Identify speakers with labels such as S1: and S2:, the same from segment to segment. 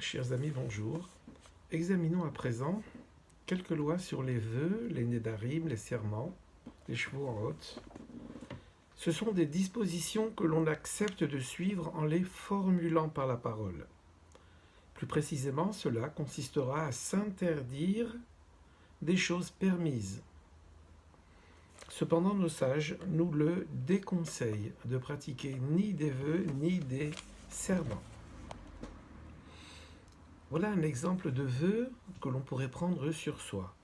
S1: Chers amis, bonjour. Examinons à présent quelques lois sur les vœux, les nédarim, les serments, les shvuot. Ce sont des dispositions que l'on accepte de suivre en les formulant par la parole. Plus précisément, cela consistera à s'interdire des choses permises. Cependant, nos sages nous le déconseillent de pratiquer ni des vœux ni des serments. Voilà un exemple de vœu que l'on pourrait prendre sur soi.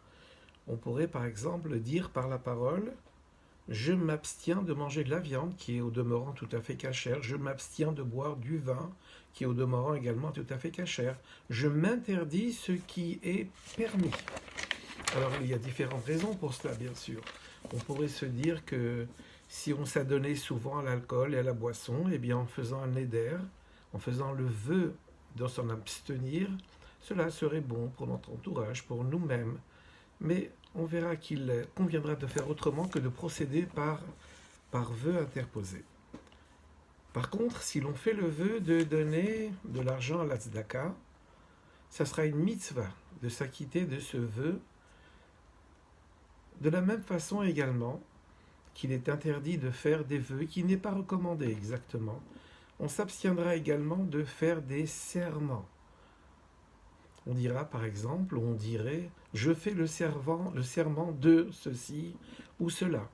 S1: On pourrait par exemple dire par la parole « Je m'abstiens de manger de la viande qui est au demeurant tout à fait cachère. Je m'abstiens de boire du vin qui est au demeurant également tout à fait cachère. Je m'interdis ce qui est permis. » Alors il y a différentes raisons pour cela, bien sûr. On pourrait se dire que si on s'adonnait souvent à l'alcool et à la boisson, eh bien en faisant un néder, en faisant le vœu de s'en abstenir, cela serait bon pour notre entourage, pour nous-mêmes. Mais on verra qu'il conviendra de faire autrement que de procéder par vœu interposé. Par contre, si l'on fait le vœu de donner de l'argent à la tzedaka, ça sera une mitzvah de s'acquitter de ce vœu. De la même façon également qu'il est interdit de faire des vœux, qui n'est pas recommandé exactement, on s'abstiendra également de faire des serments. On dira par exemple, on dirait « je fais le serment de ceci ou cela ».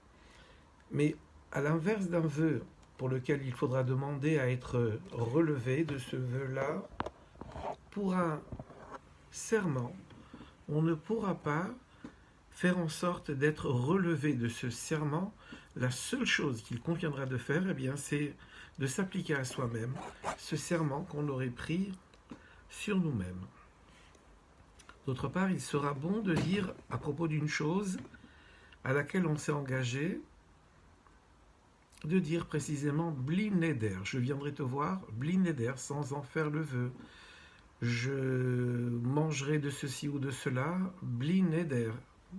S1: Mais à l'inverse d'un vœu pour lequel il faudra demander à être relevé de ce vœu-là, pour un serment, on ne pourra pas faire en sorte d'être relevé de ce serment. La seule chose qu'il conviendra de faire, eh bien, c'est de s'appliquer à soi-même ce serment qu'on aurait pris sur nous-mêmes. D'autre part, il sera bon de dire à propos d'une chose à laquelle on s'est engagé, de dire précisément bli neder. Je viendrai te voir, bli neder, sans en faire le vœu. Je mangerai de ceci ou de cela, bli neder.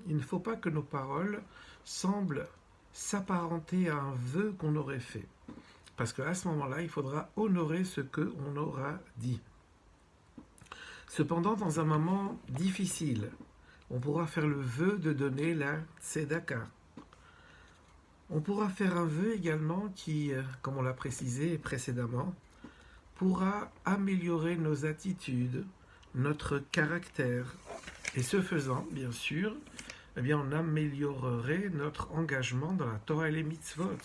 S1: Il ne faut pas que nos paroles semblent s'apparenter à un vœu qu'on aurait fait. Parce qu'à ce moment-là, il faudra honorer ce qu'on aura dit. Cependant, dans un moment difficile, on pourra faire le vœu de donner la tzedaka. On pourra faire un vœu également qui, comme on l'a précisé précédemment, pourra améliorer nos attitudes, notre caractère. Et ce faisant, bien sûr, eh bien, on améliorerait notre engagement dans la Torah et les mitzvot.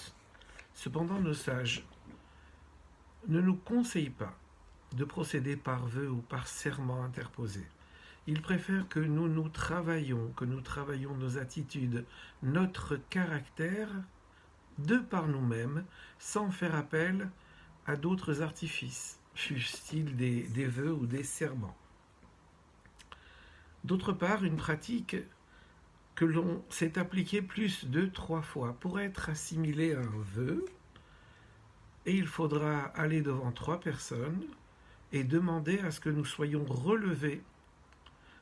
S1: Cependant, nos sages ne nous conseillent pas de procéder par vœu ou par serment interposé. Ils préfèrent que nous travaillions nos attitudes, notre caractère, de par nous-mêmes, sans faire appel à d'autres artifices, fussent-ils des vœux ou des serments. D'autre part, une pratique que l'on s'est appliquée plus de 3 fois pourrait être assimilée à un vœu, et il faudra aller devant 3 personnes et demander à ce que nous soyons relevés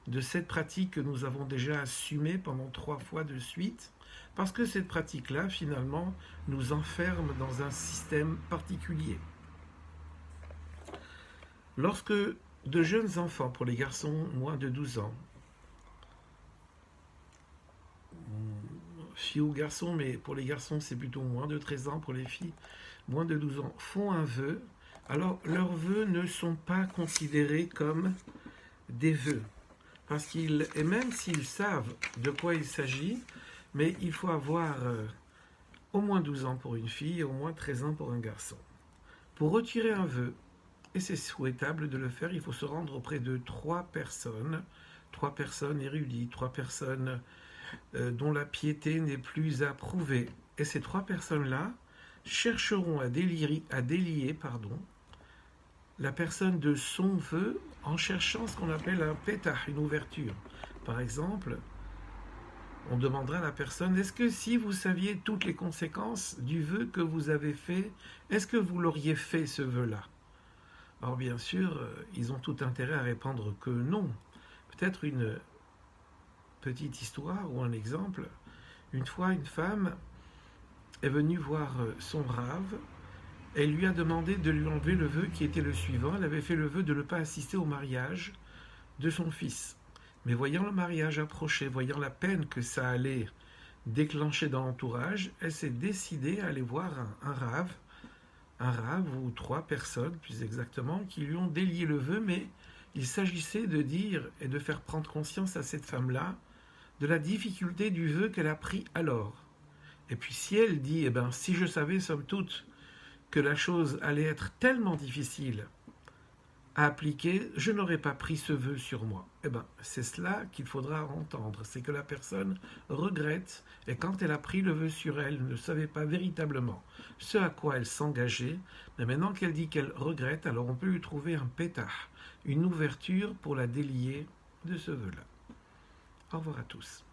S1: de cette pratique que nous avons déjà assumée pendant 3 fois de suite, parce que cette pratique-là, finalement, nous enferme dans un système particulier. Lorsque de jeunes enfants, pour les garçons moins de 12 ans, filles ou garçons, mais pour les garçons c'est plutôt moins de 13 ans, pour les filles moins de 12 ans, font un vœu, alors leurs vœux ne sont pas considérés comme des vœux. Et même s'ils savent de quoi il s'agit, mais il faut avoir au moins 12 ans pour une fille et au moins 13 ans pour un garçon. Pour retirer un vœu, et c'est souhaitable de le faire, il faut se rendre auprès de 3 personnes érudites, 3 personnes dont la piété n'est plus à prouver. Et ces 3 personnes-là chercheront à délier la personne de son vœu en cherchant ce qu'on appelle un pétah, une ouverture. Par exemple, on demandera à la personne, est-ce que si vous saviez toutes les conséquences du vœu que vous avez fait, est-ce que vous l'auriez fait ce vœu-là? Alors bien sûr, ils ont tout intérêt à répondre que non. Peut-être une petite histoire ou un exemple. Une fois, une femme est venue voir son rave Elle lui a demandé de lui enlever le vœu qui était le suivant. Elle avait fait le vœu de ne pas assister au mariage de son fils. Mais voyant le mariage approcher, voyant la peine que ça allait déclencher dans l'entourage, elle s'est décidée à aller voir un rave ou trois personnes plus exactement, qui lui ont délié le vœu, mais il s'agissait de dire et de faire prendre conscience à cette femme-là de la difficulté du vœu qu'elle a pris alors. Et puis si elle dit, eh ben, si je savais somme toute que la chose allait être tellement difficile à appliquer, je n'aurais pas pris ce vœu sur moi. Eh bien, c'est cela qu'il faudra entendre, c'est que la personne regrette, et quand elle a pris le vœu sur elle, ne savait pas véritablement ce à quoi elle s'engageait, mais maintenant qu'elle dit qu'elle regrette, alors on peut lui trouver un pétah, une ouverture pour la délier de ce vœu-là. Au revoir à tous.